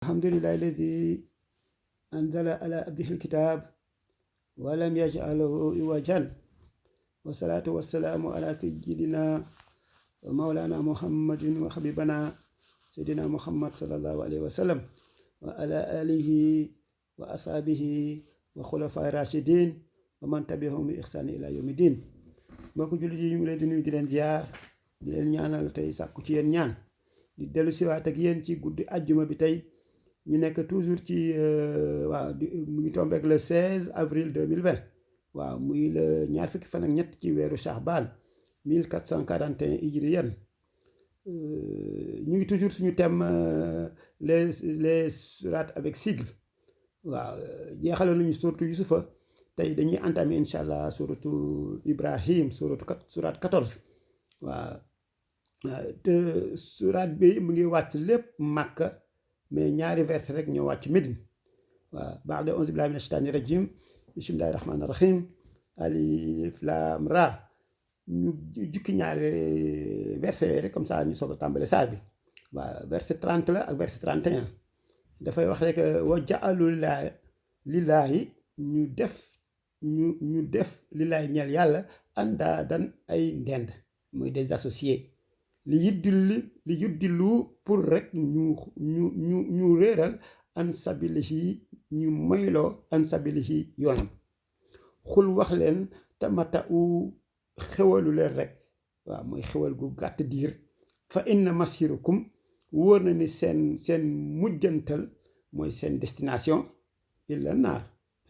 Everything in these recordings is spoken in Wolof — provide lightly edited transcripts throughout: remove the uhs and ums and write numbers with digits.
الحمد لله الذي أنزل على عبده الكتاب ولم يجعله عوجا والصلاة والسلام على سيدنا ومولانا محمد وحبيبنا سيدنا محمد صلى الله عليه وسلم وعلى آله وأصحابه وخلفاء الراشدين ومن تبعهم بإحسان إلى يوم الدين. mbokk jullit yi ñu ngi leen di nuyu di leen ziar di leen ñaanal tey sàkku ci yéen ñaan di dellu siwaat ak yéen ci guddi àjjuma bi tey ñu nekk toujours ci mu ngi tombeek le 16 avril 2020 waaw muy le ñaar fukki fan ak ñett ci weeru Shahban 1441 hijriyen ñu ngi toujours suñu thème les sourates avec sigle waaw jeexale nañu suratu Yusufa tey dañuy entamer incha allah suratu Ibrahim surat 14 waaw te surat bi mu ngi wàcc lépp Makka mais ñaari verset rek ñoo wàcc Médine waaw ba'da auzu billahi mina shaytaani rajim bismillahi rahmaani rahim alif lam ra ñu jukki ñaari verset yooyu rek comme ça ñu soog a tàmbale saar bi waaw verset 30 la ak verset 31 dafay wax rek wa ja'alu lillaahi ñu def lillaahi ñeel yàlla andaadan ay ndend muy des associés li yuddilu pour rek ñu réeral an sabilihi ñu moyloo an sabilihi yoonam xul wax leen tamata u xewalu leen rek waaw mooy xewal gu gàtt diir fa inna masirakum wóor na ni seen mujjantal mooy seen destination illa naar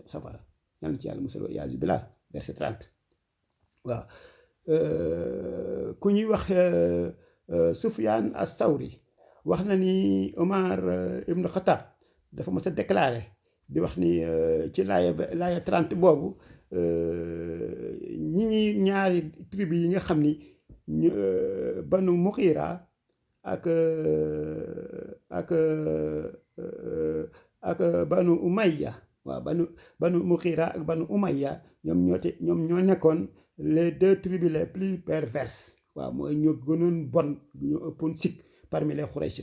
safara yàlla ci yàlla musal yaasu billah verset 30 waaw ku ñuy wax Sufyaan as-Sawri wax na ni Omar ibn Khattab dafa mës a déclaré di wax ni ci laaya 30 boobu ñaari tribu yi nga xam ni banu Mughira ak banu Umayya waaw banu Mughira ak banu Umayya ñoom ñoo nekkoon les deux tribus les plus perverses waaw mooy ñoo gënoon bon ñoo ëppoon sikk parmi les Khuraysh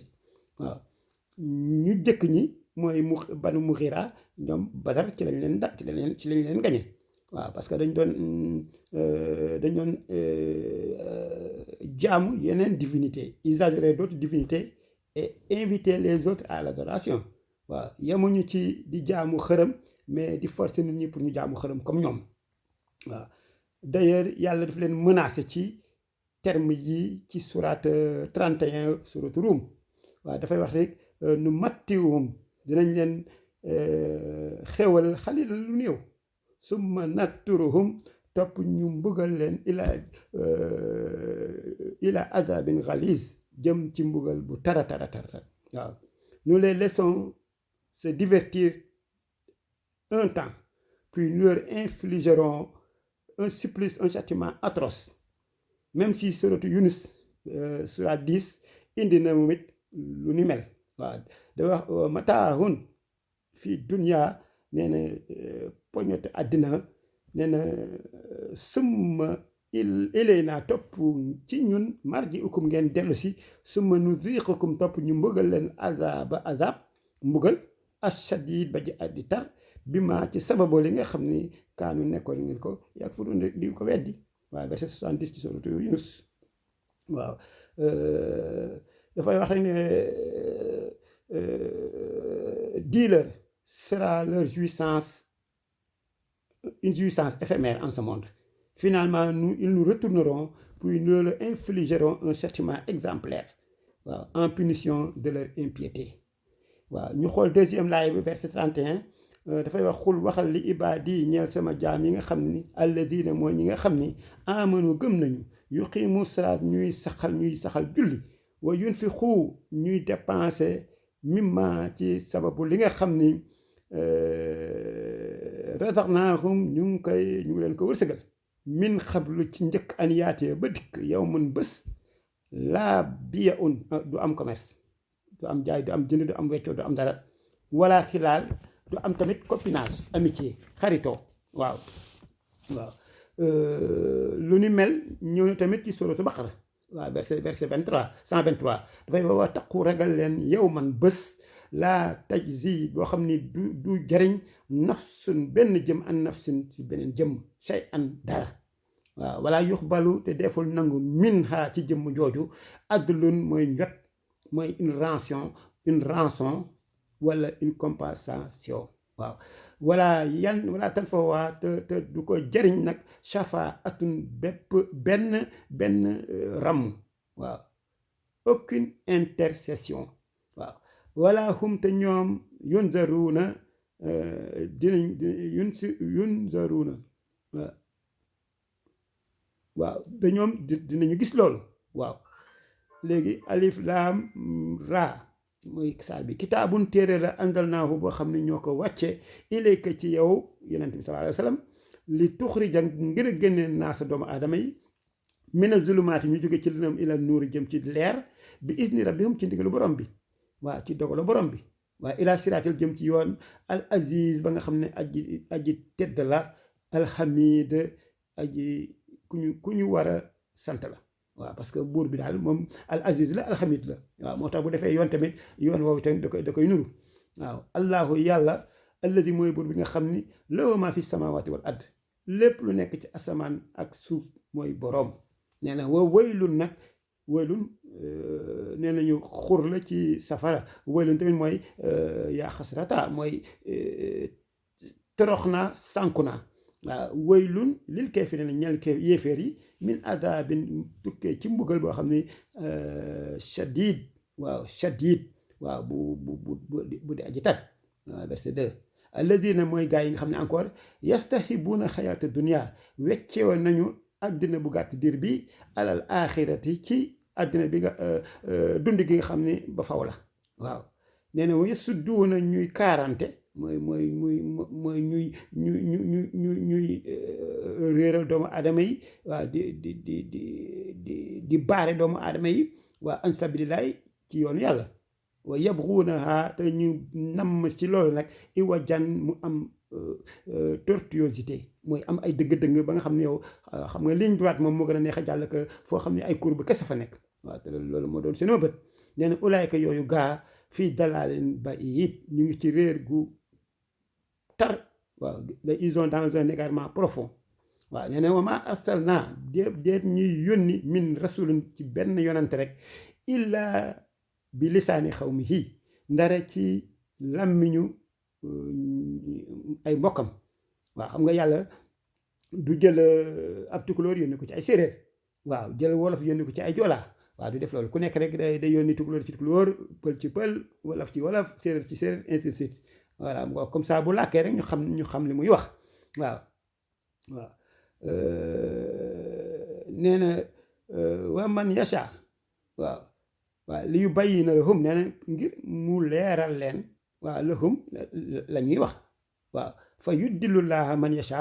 waaw ñu jëkk ñi mooy banu Mughira ñoom Badar ci lañ leen gañe waaw parce que dañ doon jaamu yeneen divinité ils adoraient d'autres divinités et invitaient les autres à l'adoration waaw yemuñu ci di jaamu xërëm mais di forcer nit ñi pour ñu jaamu xërëm comme ñoom waaw d'ailleurs yàlla daf leen menacé ci terme yi ci surat 31 surat Rum waaw dafay wax rek nu mattiwum dinañ leen xewal xalila lu néew summa natturuhum topp ñu mbugal leen ila azabin ghalis jëm ci mbugal bu tara waaw nous les laissons se divertir un temps puis nous leur infligerons un supplice, un châtiment atroce. Même si suratu Yunus surat 10 indi na moom it lu ni mel waaw da wax mataahun fii dunya nee na poñote àddina nee na summa ilayna topp ci ñun marji ukum ngeen dellu si summa nuziqukum topp ñu mbugal leen azab mbugal ashadid ba ji addi tar bi ma ci sababoo li nga xam ni kaanu nekkoon ngeen ko yàgg fu doon di ko weddi waaw verset 70 ci suratu Yunus waaw dafay wax ne dis-leur sera leur jouissance une jouissance éphémère en ce monde. Finalement ils nous retourneront puis nous leur infligerons un châtiment exemplaire waaw en punition de leur impiété waaw ñu xool deuxième laay bi verset 31 dafay wax xul waxal li ibaadi ñeel sama jaam yi nga xam ni alladina mooy ñi nga xam ni amanu gëm nañu yuqimu salaat ñuy saxal julli wa yunfiqu ñuy dépenser mimma ci sababu li nga xam ni razaqnaahum ñu ngi leen ko wërsëgal min xablu ci njëkk an yaatee ba dikk yow mun bés laa biya un du am commerce du am jaay du am jënd du am weccoo du am dara wala xilaal du am tamit copinage amitié xaritoo waaw lu ni mel ñëw na tamit ci suratu Baqara waaw verset 123 dafay wax taqu ragal leen yow man bés laa tajzi boo xam ni du jariñ nafsun benn jëm an nafsin ci beneen jëm shay an dara waaw wala yuxbalu te deful nangu min ha ci jëmm jooju adlun mooy njot mooy une rançon wala une compensation waaw wala tan fa waa te du ko jariñ nag shafa atun benn ramm waaw aucune intercession waaw wala hum te ñoom yunzaruuna yunzaruuna waaw te ñoom dinañu gis loolu waaw léegi alif laam raa mooy saar bi kitaabun téere la anzalnaahu boo xam ne ñoo ko wàcce ilayka ci yow yonent bi sallallahu alayhi wa sallam li tuxrija ngir a génne naasa doomu aadama yi mina zulumaati ñu jóge ci lëndëm ila nuuri jëm ci leer bi isni rabbihum ci ndigalu borom bi waaw ci dogalu borom bi waaw ila siraatil jëm ci yoon al aziz ba nga xam ne aji tedd la alhamid aji ku ñu war a sant la waaw parce que buur bi daal moom al aziz la alhamid la waaw moo tax bu defee yoon tamit yoon woowu tamit da koy nuru waaw allahu yàlla alladi mooy buur bi nga xam ni lahu maa fi samawati wal ard lépp lu nekk ci asamaan ak suuf mooy boroom nee na waylun nag waylun nee nañu xur la ci safara waylun tamit mooy yaa xasrata mooy torox naa sànku naa waaw waylun lil kaafiriina ñeel yéeféer yi min adabin tukkee ci mbugal boo xam ni shadid waaw bu di aji tar waaw verset 2 alladina mooy gaa yi nga xam ne encore yastahibuuna xayaata dunia weccewoon nañu àddina bu gàtt diir bi alal axirati ci àddina bi nga dund gi nga xam ne ba faw la waaw nee na wa yasudduuna ñuy kaarante mooy ñuy réeral doomu aadama yi waaw di baare doomu aadama yi waa an sabilillahi ci yoonu yàlla wa yabghuunaha te ñu namm ci loolu nag iwajan mu am tortuosité mooy am ay dëgg-dëgg ba nga xam ne yow xam nga ligne droite moom moo gën a neex a jàll que foo xam ne ay courbe kese fa nekk waaw te loolu moo doon seen bët nee na ulaayka yooyu gaa fii dalaalin ba'iid ñu ngi ci réer gu tar waaw ils sont dans un égarement profond waaw nee na wa maa arsalnaa déet ñuy yónni min rasulin ci benn yonante rek illa bi lisaani xawmihi ndare ci làmmiñu ay mbokkam waaw xam nga yàlla du jël ab tukulóor yónni ko ci ay séeréer waaw jël wolof yónni ko ci ay joolaa waaw du def loolu ku nekk rek day yónni tukulóor ci tukulóor pël ci pël wolof ci wolof séeréer ci séeréer ainsi de suite voilà comme ça bu làkkee rek ñu xam li muy wax waaw nee na wa man yasha waaw li yu bàyyi na lahum nee na ngir mu leeral leen waaw lahum la ñuy wax waaw fa yuddillullaha man yasha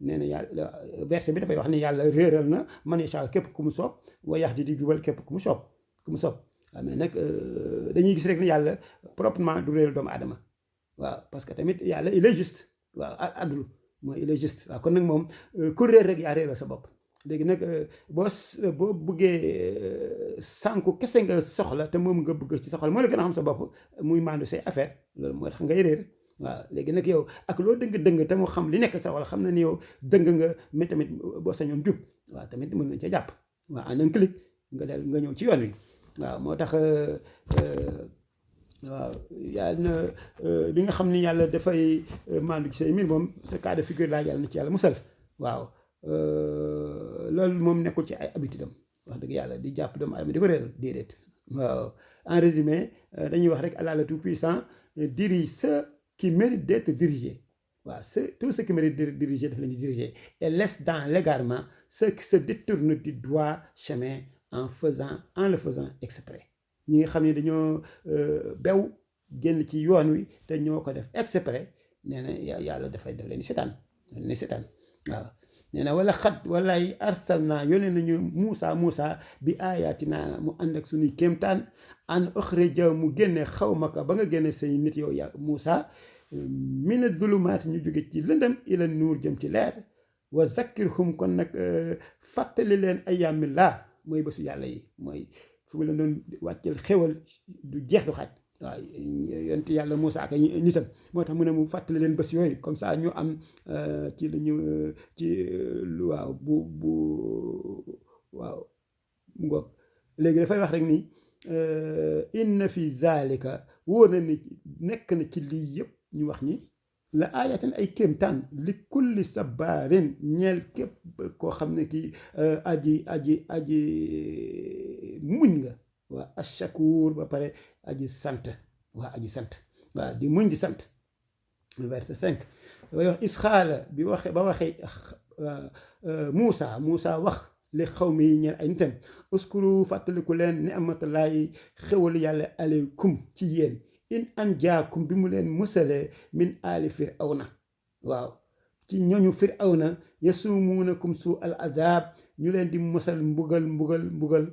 nee na yàlla verset bi dafay wax ne yàlla réeral na man yasha képp ku mu soob wa yahdi di jubal képp ku mu soob waaw mais nag dañuy gis rek ne yàlla proprement du réeral doomu aadama waaw parce que tamit yàlla il est juste waaw adlu mooy il est juste waaw kon nag moom ku réer rek yaa réeral sa bopp léegi nag boo bëggee sànku kese nga soxla te moom nga bëgg ci soxla moo la gën a xam sa bopp muy maandu say affaire loolu moo tax ngay réer waaw léegi nag yow ak loo dëng te mu xam li nekk sa wala xam na ni yow dëng nga mais tamit boo sañoon jub waaw tamit mën nañ ca jàpp waaw en un clic nga ñëw ci yoon wi waaw moo tax waaw yàlla na bi nga xam ni yàlla dafay maandu ci say mbir moom sa cas de figure laa yàlla na ci yàlla musal waaw loolu moom nekkul ci ay habitude am wax dëgg yàlla di jàpp doomu aadama di ko réeral déedéet waaw en résumé dañuy wax rek Allah le tout-puissant dirige ceux qui méritent d'être dirigés waaw tout ce qui mérite d'être dirigé daf leen di diriger et laisse dans l'égarement ceux qui se détournent du droit chemin en le faisant exprès ñi nga xam ne dañoo bew génn ci yoon wi te ñoo ko def exprès nee na yàlla daf leen di seetaan waaw nee na walay arsalna yónnee nañu Muusa bi ayatina mu ànd ak suñuy kéemtaan an uxrija mu génne xawmaka ba nga génne say nit yow ya Muusa mina zulumaat ñu jóge ci lëndëm ila nuur jëm ci leer wa zakkirhum kon nag fàttali leen ayyaamillah mooy bésu yàlla yi mooy fu mu leen doon wàccel xewal du jeex du xaaj waaw yonent yàlla Moussa ak nitam moo tax mu ne mu fàttali leen bés yooyu comme ça ñu am ci lu ñu ci waaw bu waaw mu ngoog léegi dafay wax rek ni inna fi zalika wóor na ni nekk na ci lii yëpp ñu wax ni la ayatin ay kéemtaan li kulli sabaarin ñeel képp koo xam ne kii aji muñ nga waa ashakur ba pare aji sant waa aji sant waa di muñ di sant verset 5 dafay wax isxaala bi waxe ba waxee Muusa wax li xaw mi ñeel ay nitam uskuru fàttaliku leen ni amatalaay xewal yàlla aleykum ci yéen in an jaakum bi mu leen musalee min aali firawna waaw ci ñooñu firawna yasumuunakum suu al azab ñu leen di musal mbugal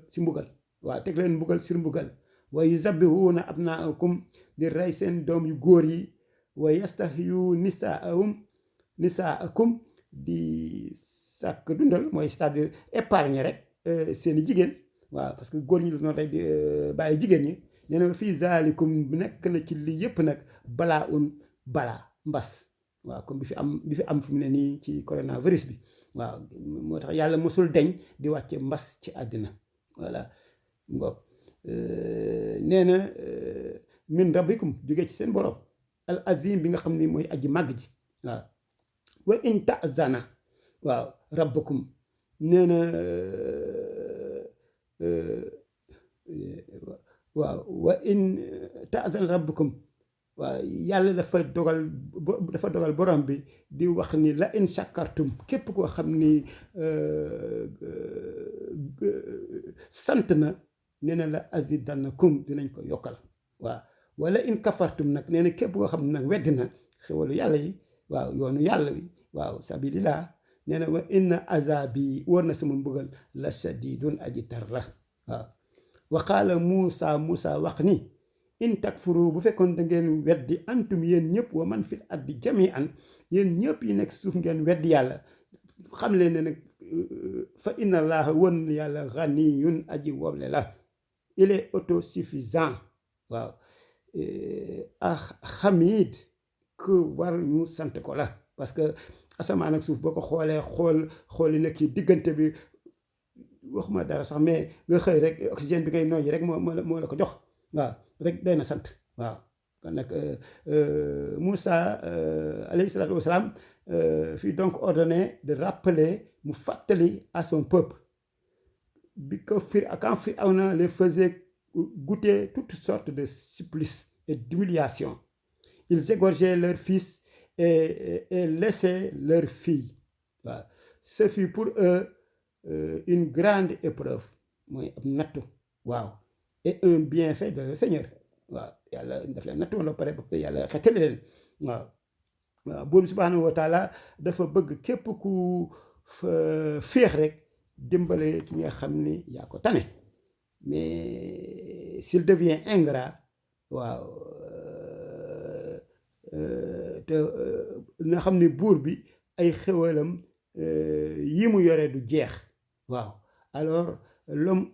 si mbugal waaw teg leen mbugal sur mbugal wa yuzabbihuuna abnaakum di rey seen doom yu góor yi wa yastahyu nisaakum di sàkk dundal mooy c'est-à-dire épargne rek seeni jigéen waaw parce que góor ñi la noonu rek di bàyyi jigéen ñi nee na fii zaalikum nekk na ci lii yëpp nag balaa mbas waaw comme bi fi am fi mu ne nii ci coronavirus bi waaw moo tax yàlla mosul deñ di wàcce mbas ci àddina voilà ngoog nee na min rabbikum jógee ci seen borom al azim bi nga xam ni mooy aji màgg ji waaw wa in ta'zana waaw rabbukum nee na waaw wa in ta'zana rabbukum waaw yàlla dafa dogal borom bi di wax ni la in shakartum képp koo xam ni sant na nee na la azidannakum dinañ ko yokkal waaw wala in kafartum nag nee na képp koo xam ne nag weddi na xewalu yàlla yi waaw yoonu yàlla bi waaw sabilillah nee na wa inna azabi war na sama mbugal la shadidun aji tar la waaw wa qaala Muusa wax ni in takfuru bu fekkoon da ngeen weddi antum yéen ñëpp wa man fil ardi jami'an yéen ñëpp yi nekk suuf ngeen weddi yàlla xam leen ne nag fa inna allaha won yàlla ghaniyun aji woble la il est autosuffisant waaw hamid ku war ñu sant ko la parce que asamaan ak suuf boo ko xooli nekk ci diggante bi waxuma dara sax mais nga xëy rek oxygène bi ngay noyyi rek moo la ko jox waaw rek day na sant waaw kon nag Moussa alayhi salaatu wasalaam fut donc ordonné de rappeler mu fàttali à son peuple bi ko quand Firawna les faisait goûter toutes sortes de supplices et d'humiliations. Ils égorgeaient leurs fils et laissaient leurs filles. Waaw ce fut pour eux une grande épreuve mooy ab nattu waaw et un bienfait de le Seigneur waaw yàlla daf leen nattu la pare ba yàlla xettali leen waaw buur bi subhanahu wa taala dafa bëgg képp ku féex rek dimbale ki nga xam ni yaa ko tane mais s'il devient ingrat waaw te na xam ni buur bi ay xéwalam yi mu yore du jeex waaw alors l'homme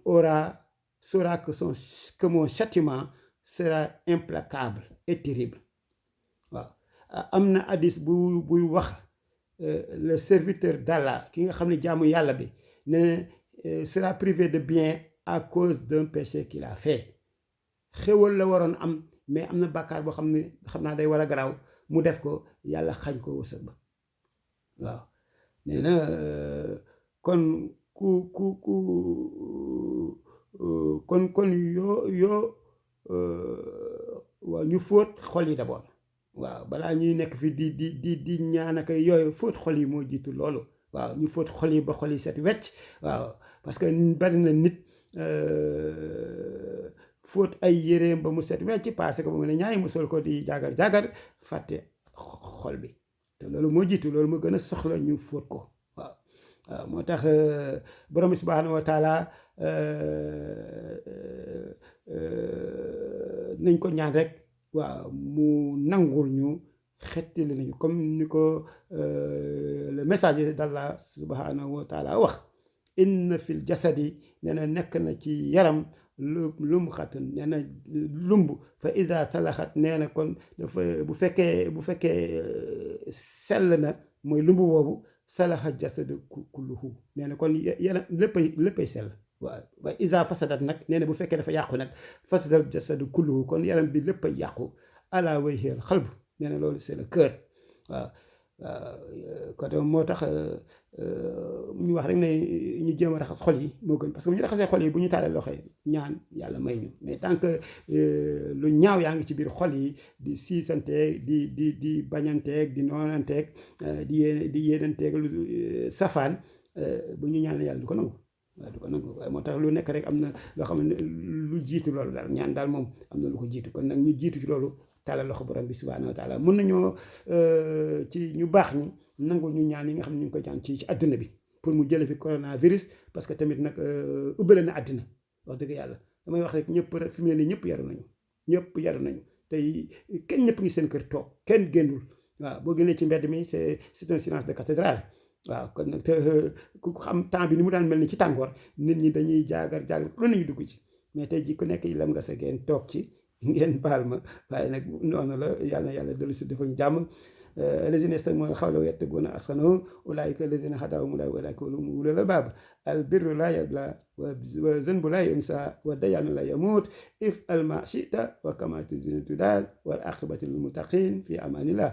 saura que mon châtiment sera implacable et terrible waaw am na hadis buy wax le serviteur d'Allah ki nga xam ne jaamu yàlla bi ne sera privé de bien à cause d'un péché qu'il a fait xéwal la waroon am mais am na bàkkaar boo xam ne xam naa day war a garaaw mu def ko yàlla xañ ko wërsëg ba waaw nee na kon kon yoo waaw ñu fóot xol yi d'abord waaw balaa ñuy nekk fi di ñaan ak yooyu fóot xol yi moo jiitu loolu waaw ñu fóot xol yi ba xol yi set wecc waaw parce que bari na nit fóot ay yéreem ba mu set wecc passé ko ba mu ne ñaay mu sol ko di jagar fàtte xol bi te loolu moo jiitu loolu moo gën a soxla ñu fóot ko waaw moo tax borom bi subhanahu wa taala nañ ko ñaan rek waaw mu nangul ñu xettali nañu comme ni ko le messager d'Allah subhanahu wa taala wax inna fil jasadi nee na nekk na ci yaram lum xatun nee na lumb fa ida salaxat nee na kon dafa bu fekkee sell na mooy lumb boobu salaxa jasadu kulluhu nee na kon yaram léppay sell waaw wa isa fasadat nag nee na bu fekkee dafa yàqu nag fasadal jasadu kulluhu kon yaram bi léppay yàqu ala wajhil xalb nee na loolu c'est le cœur waaw kon moo tax ñu wax rek ne ñu jéem a raxas xol yi moo gën parce que bu ñu raxasee xol yi bu ñu taalee loxo yi ñaan yàlla may ñu mais tant que lu ñaaw yaa ngi ci biir xol yi di siisanteeg di bañanteeg di noonanteeg di yéenanteeg lu safaan bu ñu ñaanee yàlla du ko nangu waaw du ko nangu waaye moo tax lu nekk rek am na loo xam ne lu jiitu loolu daal ñaan daal moom am na lu ko jiitu kon nag ñu jiitu ci loolu tàllal loxo borom bi subhanahu wa taala mun nañoo ci ñu baax ñi nangul ñu ñaan yi nga xam ne ñu ngi koy ñaan ci àdduna bi pour mu jële fi coronavirus parce que tamit nag ubbale na àddina wax dëgg yàlla damay wax rek ñëpp rek fi mu ne nii ñëpp yaru nañu tey kenn ñëpp ngi seen kër toog kenn génnul waaw boo génnee ci mbedd mi c'est un silence de cathédrale waaw kon nag te ku xam temps bi ni mu daan mel ni ci tàngoor nit ñi dañuy jaagar lu nañu dugg ci mais tey ji ku nekk yi lam nga sa geen toog ci ngeen baal ma waaye nag noonu la yàlla dellu si defal ñu jàmm الذين يستمعون القول ويتبعون أحسنه أولئك الذين هداهم الله وأولئك هم أولو الألباب البر لا يبلى والذنب لا ينسى والديان لا يموت افعل ما شئت وكما تدين تدان والعاقبة للمتقين في أمان الله